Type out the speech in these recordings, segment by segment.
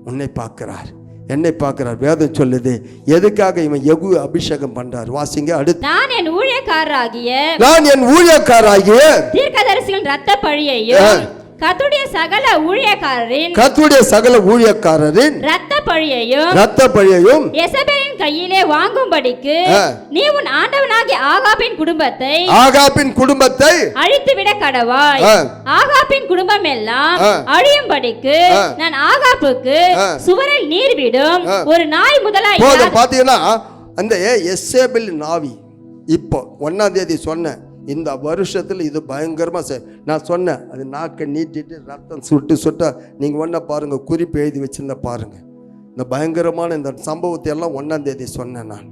உன்னை பார்க்கிறார், என்னை பார்க்கிறார். வேதம் சொல்லுது எதுக்காக இவன் யெகூ அபிஷேகம் பண்றார். வாசிங்க அடுத்து. நான் என் ஊழியக்காரராகிய தீர்க்கதரிசிகளின் இரத்த பழியையும் கர்த்தருடைய சகல ஊழியக்காரரின் இரத்த பழியையும் யேசபேலின் கையிலே வாங்கும்படிக்கு நீ உன் ஆண்டவனாகிய ஆகாபின் குடும்பத்தை அழித்துவிட கடவாய். ஆகாபின் குடும்பம் எல்லாம் அழியும்படிக்கு நான் ஆகாபுக்கு சுவரில் நீர் விடும் ஒரு நாய் முதலாய். பாத்தீங்கன்னா அந்த யேசபேல் நாவி இப்போ 1ஆம் தேதி சொன்னேன், இந்த வருஷத்தில் இது பயங்கரமாக நான் சொன்னேன். அது நாக்கை நீட்டிட்டு ரத்தம் சுட்டா நீங்கள் ஒன்றை பாருங்கள், குறிப்பு எழுதி வச்சுருந்தா பாருங்கள். இந்த பயங்கரமான இந்த சம்பவத்தை எல்லாம் 1ஆம் தேதி சொன்னேன் நான்.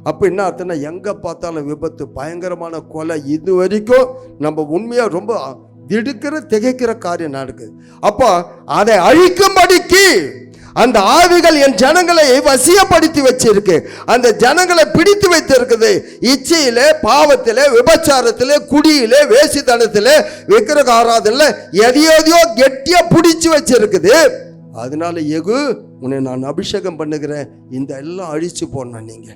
அப்போ என்ன அர்த்தம்னா எங்கே பார்த்தாலும் விபத்து, பயங்கரமான கொலை, இது வரைக்கும் நம்ம உண்மையாக ரொம்ப திகைக்கிற காரியம் நடக்குது. அப்போ அதை அழிக்கும்படிக்கு அந்த ஆவிகள் என் ஜனங்களை வசியப்படுத்தி வச்சிருக்கு, அந்த ஜனங்களை பிடித்து வைத்திருக்குது. இச்சையிலே, பாவத்திலே, விபச்சாரத்திலே, குடியிலே, வேசித்தனத்திலே, விக்கிரக ஆராதனையில எதையோ கெட்டியா பிடிச்சு வச்சிருக்குது. அதனால யெகூ உன்னை நான் அபிஷேகம் பண்ணுகிறேன், இந்த எல்லாம் அழிச்சு போடணும். நீங்க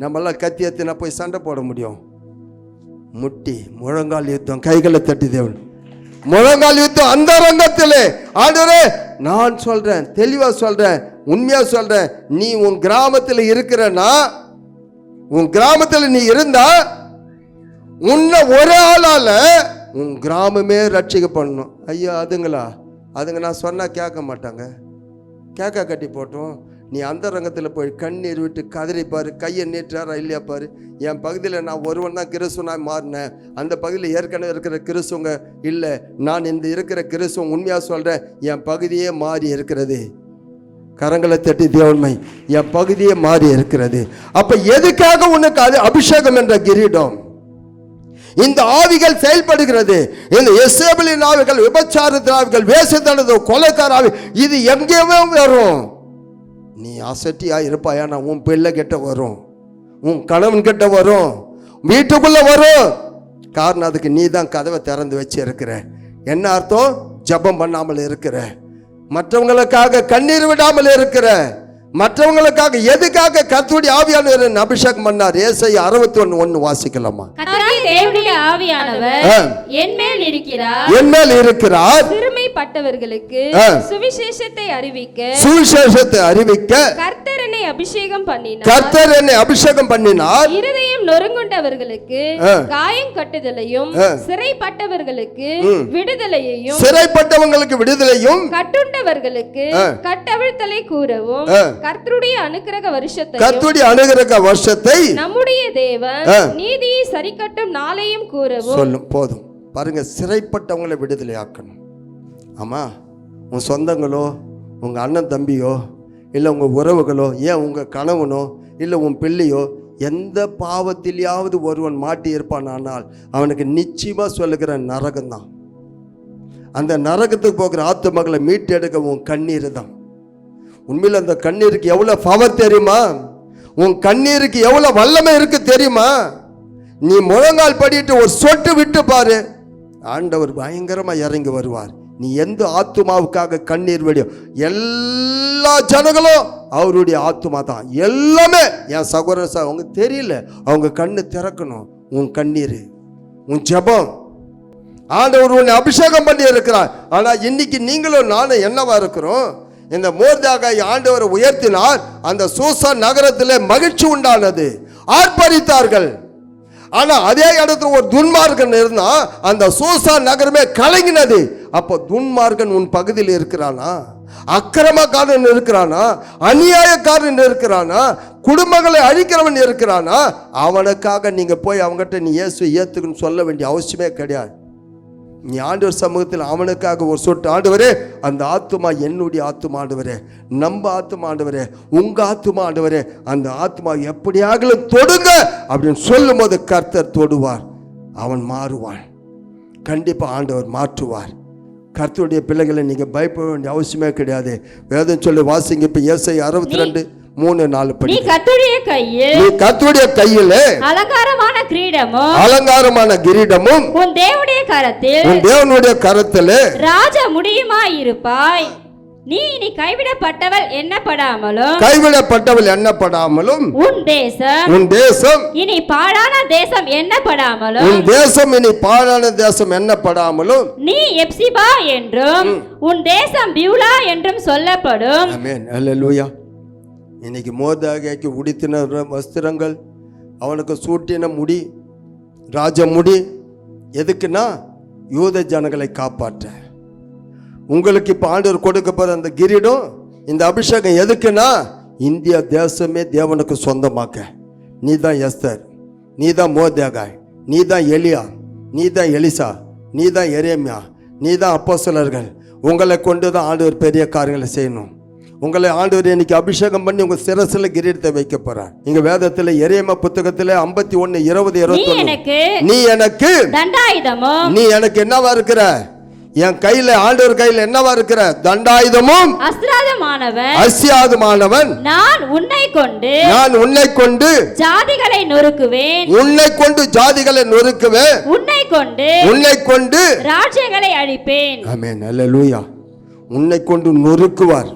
நம்மெல்லாம் கத்தி எத்தினா போய் சண்டை போட முடியும்? முட்டி முழங்கால் யுத்தம், கைகளை தட்டி தேவன் முழங்கால் யுத்தம் அந்த ரங்கத்திலே. ஆண்டவரே நான் சொல்றேன், தெளிவா சொல்றேன், உண்மையா சொல்றேன், நீ உன் கிராமத்தில் இருக்கிறனா, உன் கிராமத்தில் நீ இருந்தா உன்னை ஒரே ஆளால உன் கிராமமே ரட்சிக்கப்படணும். ஐயா அதுங்க நான் சொன்னா கேட்க மாட்டாங்க, கேட்க கட்டி போட்டோம். நீ அந்த ரங்கத்தில் போய் கண்ணீர் விட்டு கதறிப்பாரு, கையை நீட்டுறாரா இல்லையா பாரு. என் பகுதியில் நான் ஒருவன் தான் கிறிஸ்துவனாக மாறினேன், அந்த பகுதியில் ஏற்கனவே இருக்கிற கிறிஸ்துவங்க இல்லை, நான் இந்த இருக்கிற கிறிஸ்துவம் உண்மையாக சொல்கிறேன், என் பகுதியே மாறி இருக்கிறது. கரங்களை தட்டி தேவன்மை, என் பகுதியே மாறி இருக்கிறது. அப்போ எதுக்காக உனக்கு அது அபிஷேகம் என்ற கிரீடம்? இந்த ஆவிகள் செயல்படுகிறது. இந்த யேசபேலின் ஆவிகள், விபச்சாரத்தின் ஆவிகள், வேசித்தனது, கொலைக்கார ஆவி, இது எங்கேயுமே வரும். நீ அசட்டியா இருப்பாயானா உன் பிள்ளை கிட்ட வரும், உன் கணவன் கிட்ட வரும், வீட்டுக்குள்ள வரும். காரணம் அதுக்கு நீ தான் கதவை திறந்து வச்சு இருக்கிற. என்ன அர்த்தம்? ஜபம் பண்ணாமல் இருக்கிற, மற்றவங்களுக்காக கண்ணீர் விடாமல் இருக்கிற, மற்றவங்களுக்காக. எதுக்காக கர்த்தருடைய ஆவியானவர் அபிஷேகம் பண்ணார்? ஏசாயா 61:1 வாசிக்கலாமா? தேவனுடைய ஆவியானவர் என்மேல் இருக்கிறார், சிறுமைப்பட்டவர்களுக்கு சுவிசேஷத்தை அறிவிக்க கர்த்தர் என்னை அபிஷேகம் பண்ணினார். இருதயம் நொறுங்குண்டவர்களுக்கு காயம் கட்டுதலையும், சிறைப்பட்டவர்களுக்கு விடுதலையும், கட்டுண்டவர்களுக்கு கட்டவிழ்த்தலை கூறவும் கர்த்தருடைய அனுக்கிரக வருஷத்தை நம்முடைய தேவன் நீதியை சரிக்கட்டும் நாளையும் கூறவும் சொல்லும். போதும் பாருங்க, சிறைப்பட்டவங்களை விடுதலை ஆக்கணும். ஆமா, உன் சொந்தங்களோ, உங்க அண்ணன் தம்பியோ, இல்லை உங்க உறவுகளோ, ஏன் உங்க கணவனோ, இல்லை உன் பிள்ளையோ எந்த பாவத்திலேயாவது ஒருவன் மாட்டி இருப்பானால் அவனுக்கு நிச்சயமா சொல்லுகிற நரகம்தான். அந்த நரகத்துக்கு போகிற ஆத்துமக்களை மீட்டெடுக்க உன் கண்ணீர் தான். உண்மையில் அந்த கண்ணீருக்கு எவ்வளவு பவர் தெரியுமா? உன் கண்ணீருக்கு எவ்வளவு வல்லமை இருக்கு தெரியுமா? நீ முழங்கால் படிட்டு ஒரு சொட்டு விட்டு பாரு, ஆண்டவர் பயங்கரமா இறங்கி வருவார். நீ எந்த ஆத்துமாவுக்காக கண்ணீர் வெடியும், எல்லா ஜனங்களும் அவருடைய ஆத்துமா தான். எல்லாமே என் சகோதர அவங்க தெரியல, அவங்க கண்ணு திறக்கணும். உன் கண்ணீர், உன் ஜெபம், ஆண்டவர் உன்னை அபிஷேகம் பண்ணி இருக்கிறார். ஆனா இன்னைக்கு நீங்களும் நானும் என்னவா இருக்கிறோம்? இந்த மோர்தேகாய் ஆண்டவரை உயர்த்தினார், அந்த சூசான் நகரத்திலே மகிழ்ச்சி உண்டானது, ஆர்ப்பரித்தார்கள். ஆனா அதே இடத்துல ஒரு துன்மார்கன் இருந்தா அந்த சூசான் நகரமே கலங்கினது. அப்போ துன்மார்கன் உன் பகுதியில் இருக்கிறானா? அக்கிரமக்காரன் இருக்கிறானா? அநியாயக்காரன் இருக்கிறானா? குடும்பங்களை அழிக்கிறவன் இருக்கிறானா? அவனுக்காக நீங்க போய் அவங்ககிட்ட நீ இயேசுவை ஏத்துக்குன்னு சொல்ல வேண்டிய அவசியமே கிடையாது. நீ ஆண்டவர் சமூகத்தில் அவனுக்காக ஒரு சொட்டு, ஆண்டவரே அந்த ஆத்துமா என்னுடைய ஆத்துமா, ஆண்டவரே நம்ம ஆத்துமா, ஆண்டவரே உங்க ஆத்துமா, ஆண்டவரே அந்த ஆத்துமா எப்படியாக தொடுங்க அப்படின்னு சொல்லும் போது கர்த்தர் தொடுவார், அவன் மாறுவான். கண்டிப்பா ஆண்டவர் மாற்றுவார். கர்த்தருடைய பிள்ளைகளை நீங்க பயப்பட வேண்டிய அவசியமே கிடையாது. வேதம் சொல்லி வாசிங்க. இப்ப ஏசாயா 62:3-4 படி. நீ கர்த்தருடைய கையில் அலங்காரமான கிரீடமும் உன் தேவனுடைய கரத்தில் ராஜ முடியுமாய் இருப்பாய். நீ இனி கைவிடப்பட்டவள் எண்ணப்படாமலும் உன் தேசம் இனி பாழான தேசம் எண்ணப்படாமலும் நீ எப்சிபா என்றும் உன் தேசம் பியூலா என்றும் சொல்லப்படும். ஆமென். அல்லேலூயா. இன்னைக்கு மோர்தேகாய்க்கு உடுத்தின வஸ்திரங்கள், அவனுக்கு சூட்டின முடி, ராஜ முடி எதுக்குன்னா யூத ஜனங்களை காப்பாற்ற. உங்களுக்கு இப்போ ஆண்டவர் கொடுக்க போற அந்த கிரீடம், இந்த அபிஷேகம் எதுக்குன்னா இந்தியா தேசமே தேவனுக்கு சொந்தமாக்க. நீ தான் எஸ்தர், நீ தான் மோர்தேகாய், நீ தான் எலியா, நீ தான் எலிசா, நீ தான் எரேமியா, நீ தான் அப்போஸ்தலர்கள். உங்களை கொண்டு தான் ஆண்டவர் பெரிய காரியங்களை செய்யணும். உங்களை ஆண்டவர் இன்னைக்கு அபிஷேகம் பண்ணி உங்க சிரசுல கிரீடத்தை வைக்க போறார். இங்க வேதத்துல எரேமியா புத்தகத்துல 51:20-21 நீ எனக்கு தண்டாயுதமும், நீ எனக்கு என்னவா இருக்கிற, என் கையில ஆண்டவர் கையில என்னவா இருக்கிற, தண்டாயுதமும் அஸ்தியாதுமானவன். நான் உன்னை கொண்டு ஜாதிகளை நொறுக்குவேன், உன்னை கொண்டு ராஜ்யங்களை அழிப்பேன். ஆமென். அல்லேலூயா. உன்னை கொண்டு நொறுக்குவார்.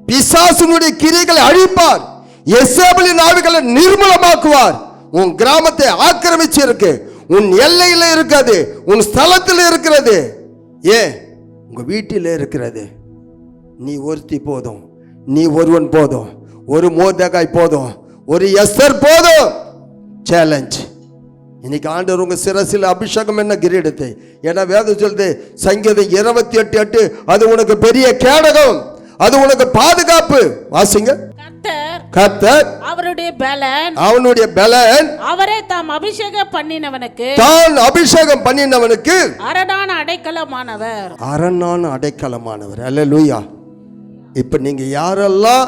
பிசாசுனுடைய கிரியைகளை அழிப்பார். யேசேபலின் ஆவிகளை நிர்மூலமாக்குவார். உன் கிராமத்தை ஆக்கிரமிச்சு இருக்கு, உன் எல்லையில இருக்கிறது, உன் ஸ்தலத்தில் இருக்கிறது, உங்க வீட்டில் இருக்கிறது. நீ ஒருத்தி போதும், நீ ஒருவன் போதும், ஒரு மோர்தேகாய் போதும், ஒரு எஸ்தர் போதும். சேலஞ்ச். இன்னைக்கு ஆண்டவர் உங்க சிரசில் அபிஷேகம் என்ன கிரீடத்தை. ஏன்னா வேதம் சொல்லுது சங்கீதம் 28:8 அது உனக்கு பெரிய கேடகம், அது உனக்கு பாதுகாப்பு. வாசிங்க. கர்த்தர் அவனுடைய பலன், அவரே தான் அபிஷேகம் பண்ணினவனுக்கு அரணான அடைக்கலமானவர். அல்லேலூயா. இப்ப நீங்க யாரெல்லாம்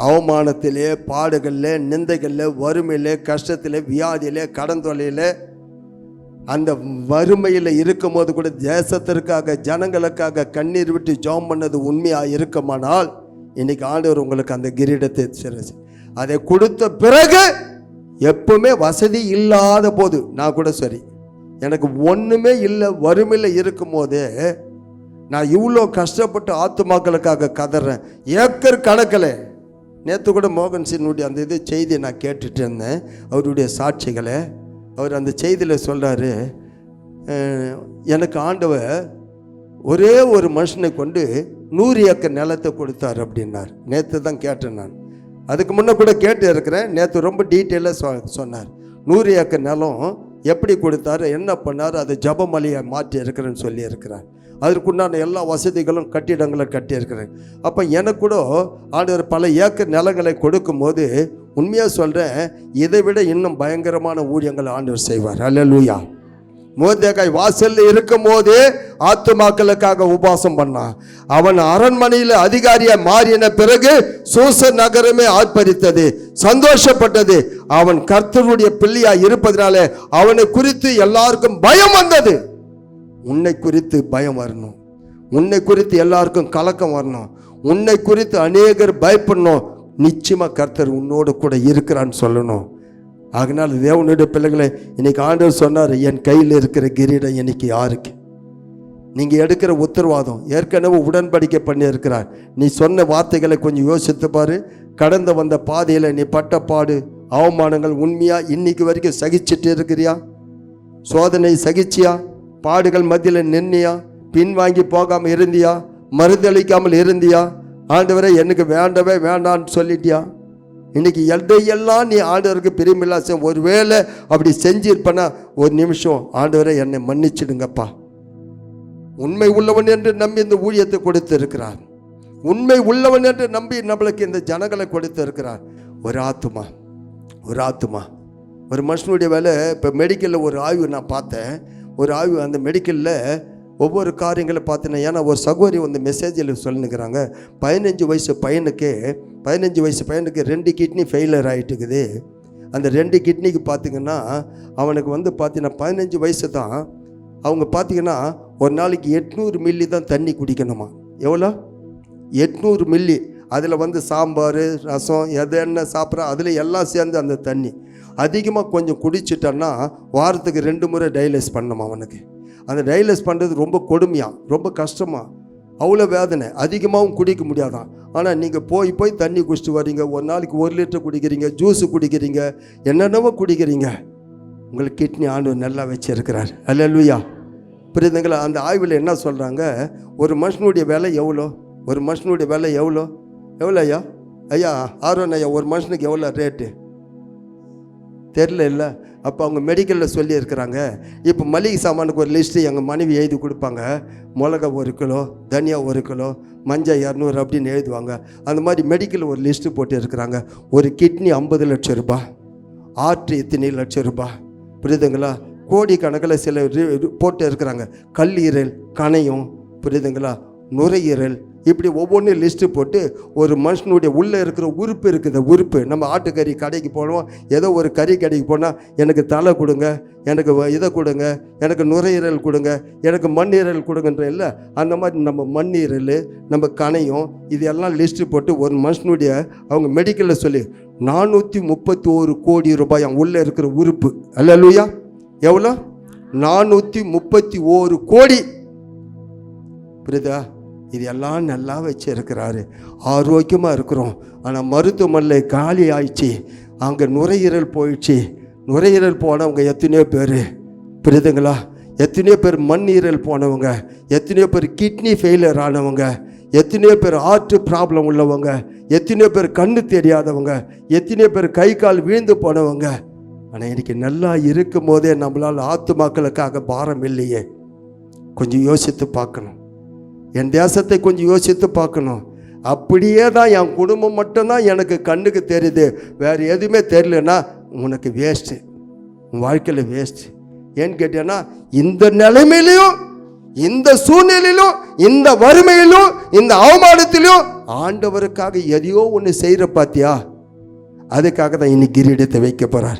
அவமானத்திலே, பாடுகளில், நிந்தைகளில், வறுமையிலே, கஷ்டத்தில், வியாதியிலே, கடன் தொல்லையில், அந்த வறுமையில் இருக்கும் போது கூட தேசத்திற்காக ஜனங்களுக்காக கண்ணீர் விட்டு ஜெபம் பண்ணது உண்மையாக இருக்குமானால் இன்னைக்கு ஆண்டவர் உங்களுக்கு அந்த கிரீடத்தை சிரசு அதை கொடுத்த பிறகு, எப்பவுமே வசதி இல்லாத போது நான் கூட சரி, எனக்கு ஒன்றுமே இல்லை, வறுமையில் இருக்கும் போதே நான் இவ்வளோ கஷ்டப்பட்டு ஆத்துமாக்களுக்காக கதறேன். ஏக்கர் கணக்கில். நேற்று கூட மோகன் சின்னுடைய அந்த செய்தியை நான் கேட்டுட்டு இருந்தேன், அவருடைய சாட்சிகளை. அவர் அந்த செய்தியில் சொல்கிறாரு, எனக்கு ஆண்டவர் ஒரே ஒரு மனுஷனை கொண்டு 100 ஏக்கர் நிலத்தை கொடுத்தார் அப்படின்னார். நேற்று தான் கேட்டேன் நான். அதுக்கு முன்னே கூட கேட்டு இருக்கிறேன். நேற்று ரொம்ப டீட்டெயிலாக சொன்னார். 100 ஏக்கர் நிலம் எப்படி கொடுத்தாரு, என்ன பண்ணார், அது ஜபமலையை மாற்றி இருக்கிறேன்னு சொல்லி இருக்கிறார். அதற்குண்டான எல்லா வசதிகளும் கட்டிடங்களை கட்டியிருக்கிறேன். அப்போ எனக்கு கூட ஆண்டவர் பல ஏக்கர் நிலங்களை கொடுக்கும்போது உண்மையாக சொல்கிறேன், இதை விட இன்னும் பயங்கரமான ஊழியங்கள் ஆண்டவர் செய்வார். அல்லேலூயா. மோர்தேகாய் வாசலில் இருக்கும் போதே ஆத்துமாக்களுக்காக உபாசம் பண்ணான். அவன் அரண்மனையில் அதிகாரியாக மாறின பிறகு சூசர் நகரமே ஆர்ப்பரித்தது, சந்தோஷப்பட்டது. அவன் கர்த்தருடைய பிள்ளையாக இருப்பதனால அவனை குறித்து எல்லாருக்கும் பயம் வந்தது. உன்னை குறித்து பயம் வரணும், உன்னை குறித்து எல்லாருக்கும் கலக்கம் வரணும், உன்னை குறித்து அநேகர் பயப்படணும். நிச்சயமா கர்த்தர் உன்னோடு கூட இருக்கிறான்னு சொல்லணும். அதனால் தேவனுடைய பிள்ளைகளை இன்னைக்கு ஆண்டவர் சொன்னார், என் கையில் இருக்கிற கிரீடம் இன்னைக்கு யாருக்கு? நீங்கள் எடுக்கிற உத்தரவாதம் ஏற்கனவே உடன்படிக்கை பண்ணி இருக்கிறார். நீ சொன்ன வார்த்தைகளை கொஞ்சம் யோசித்து பாரு. கடந்து வந்த பாதையில் நீ பட்ட பாடு, அவமானங்கள் உண்மையா இன்னைக்கு வரைக்கும் சகிச்சுட்டு இருக்கிறியா? சோதனை சகிச்சியா? பாடுகள் மத்தியில் நின்னியா? பின்வாங்கி போகாமல் இருந்தியா? மறுதளிக்காமல் இருந்தியா? ஆண்டவரை எனக்கு வேண்டவே வேண்டான்னு சொல்லிட்டியா? இன்னைக்கு எதையெல்லாம் நீ ஆண்டவருக்கு பிரியமில்லா ஒருவேளை அப்படி செஞ்சிருப்பனா ஒரு நிமிஷம், ஆண்டவரை என்னை மன்னிச்சிடுங்கப்பா. உண்மை உள்ளவன் என்று நம்பி இந்த ஊழியத்தை கொடுத்து இருக்கிறார். உண்மை உள்ளவன் என்று நம்பி நம்மளுக்கு இந்த ஜனங்களை கொடுத்து இருக்கிறார். ஒரு ஆத்துமா ஒரு மனுஷனுடைய வேலை. இப்போ மெடிக்கலில் ஒரு ஆய்வு நான் பார்த்தேன். ஒரு ஆய்வு அந்த மெடிக்கலில் ஒவ்வொரு காரியங்களை பார்த்தேன்னா, ஏன்னா ஒரு சகோதரி வந்து மெசேஜில் சொல்லினுக்கிறாங்க, 15 வயசு பையனுக்கு 2 கிட்னி ஃபெயிலியர் ஆகிட்டுக்குது. அந்த 2 கிட்னிக்கு பார்த்திங்கன்னா அவனுக்கு வந்து பார்த்தீங்கன்னா 15 வயசு தான். அவங்க பார்த்திங்கன்னா ஒரு நாளைக்கு 800 மில்லி தான் தண்ணி குடிக்கணுமா. எவ்வளோ? 800 மில்லி. அதில் வந்து சாம்பார், ரசம், எது சாப்பிட்றா அதில் எல்லாம் சேர்ந்து அந்த தண்ணி அதிகமாக கொஞ்சம் குடிச்சிட்டன்னா வாரத்துக்கு 2 முறை டைலைஸ் பண்ணணும் அவனுக்கு. அந்த டயலிஸ் பண்ணுறது ரொம்ப கொடுமையாக, ரொம்ப கஷ்டமாக, அவ்வளோ வேதனை, அதிகமாகவும் குடிக்க முடியாதான். ஆனால் நீங்கள் போய் தண்ணி குடிச்சிட்டு வரீங்க, ஒரு நாளைக்கு 1 லிட்டர் குடிக்கிறீங்க, ஜூஸு குடிக்கிறீங்க, என்னென்னவோ குடிக்கிறீங்க. உங்களுக்கு கிட்னி ஆண்டவர் நல்லா வச்சிருக்கிறார். அல்லேலூயா. புரியுதுங்களா? அந்த ஆய்வில் என்ன சொல்கிறாங்க, ஒரு மனுஷனுடைய விலை எவ்வளோ, ஒரு மனுஷனுடைய விலை எவ்வளோ ஐயா? ஐயா ஆரோன் ஐயா, ஒரு மனுஷனுக்கு எவ்வளோ ரேட்டு தெரில இல்லை? அப்போ அவங்க மெடிக்கலில் சொல்லியிருக்கிறாங்க. இப்போ மளிகை சாமானுக்கு ஒரு லிஸ்ட்டு எங்கள் மனைவி எழுதி கொடுப்பாங்க. மிளகா 1 கிலோ, தனியா 1 கிலோ, மஞ்சள் 200 அப்படின்னு எழுதுவாங்க. அந்த மாதிரி மெடிக்கலில் ஒரு லிஸ்ட்டு போட்டு இருக்கிறாங்க. ஒரு கிட்னி 50 லட்சம் ரூபாய், ஆர்ட்ரி இத்தனை லட்சம் ரூபாய். புரியுதுங்களா? கோடி கணக்கில் சில போட்டு இருக்கிறாங்க. கல்லீரல், கணையம், புரியுதுங்களா, நுரையீரல், இப்படி ஒவ்வொன்றும் லிஸ்ட்டு போட்டு ஒரு மனுஷனுடைய உள்ளே இருக்கிற உறுப்பு இருக்குது. உறுப்பு நம்ம ஆட்டுக்கறி கடைக்கு போனோம், ஏதோ ஒரு கறி கடைக்கு போனால் எனக்கு தலை கொடுங்க, எனக்கு இதை கொடுங்க, எனக்கு நுரையீரல் கொடுங்க, எனக்கு மண்ணீரல் கொடுங்கன்ற இல்லை. அந்த மாதிரி நம்ம மண்ணீரல், நம்ம கணையம், இது எல்லாம் லிஸ்ட்டு போட்டு ஒரு மனுஷனுடைய அவங்க மெடிக்கலில் சொல்லி 431 கோடி ரூபாய் உள்ளே இருக்கிற உறுப்பு. அல்லேலூயா. எவ்வளோ? 431 கோடி. புரியுதா? இது எல்லாம் நல்லா வச்சிருக்கிறாரு, ஆரோக்கியமாக இருக்கிறோம். ஆனால் மருத்துவமனையில் காலி ஆயிடுச்சு, அங்கே நுரையீரல் போயிடுச்சு. நுரையீரல் போனவங்க எத்தனையோ பேர், புரியுதுங்களா? எத்தனையோ பேர் மண்ணீரல் போனவங்க, எத்தனையோ பேர் கிட்னி ஃபெயிலியர் ஆனவங்க, எத்தனையோ பேர் ஹார்ட் ப்ராப்ளம் உள்ளவங்க, எத்தனையோ பேர் கண்ணு தெரியாதவங்க, எத்தனையோ பேர் கை கால் வீழ்ந்து போனவங்க. ஆனால் இன்றைக்கி நல்லா இருக்கும் போதே நம்மளால் ஆத்துமாக்களுக்காக பாரம் இல்லையே. கொஞ்சம் யோசித்து பார்க்கணும். என் தேசத்தை கொஞ்சம் யோசித்து பார்க்கணும். அப்படியே தான் என் குடும்பம் மட்டும்தான் எனக்கு கண்ணுக்கு தெரியுது, வேறு எதுவுமே தெரியலன்னா உனக்கு வேஸ்ட்டு, உன் வாழ்க்கையில் வேஸ்ட்டு. ஏன்னு கேட்டேன்னா, இந்த நிலைமையிலையும், இந்த சூழ்நிலையிலும், இந்த வறுமையிலும், இந்த அவமானத்திலும் ஆண்டவருக்காக எதையோ ஒன்று செய்கிற பார்த்தியா, அதுக்காக தான் இன்னைக்கு கிரீடத்தை வைக்க போகிறார்.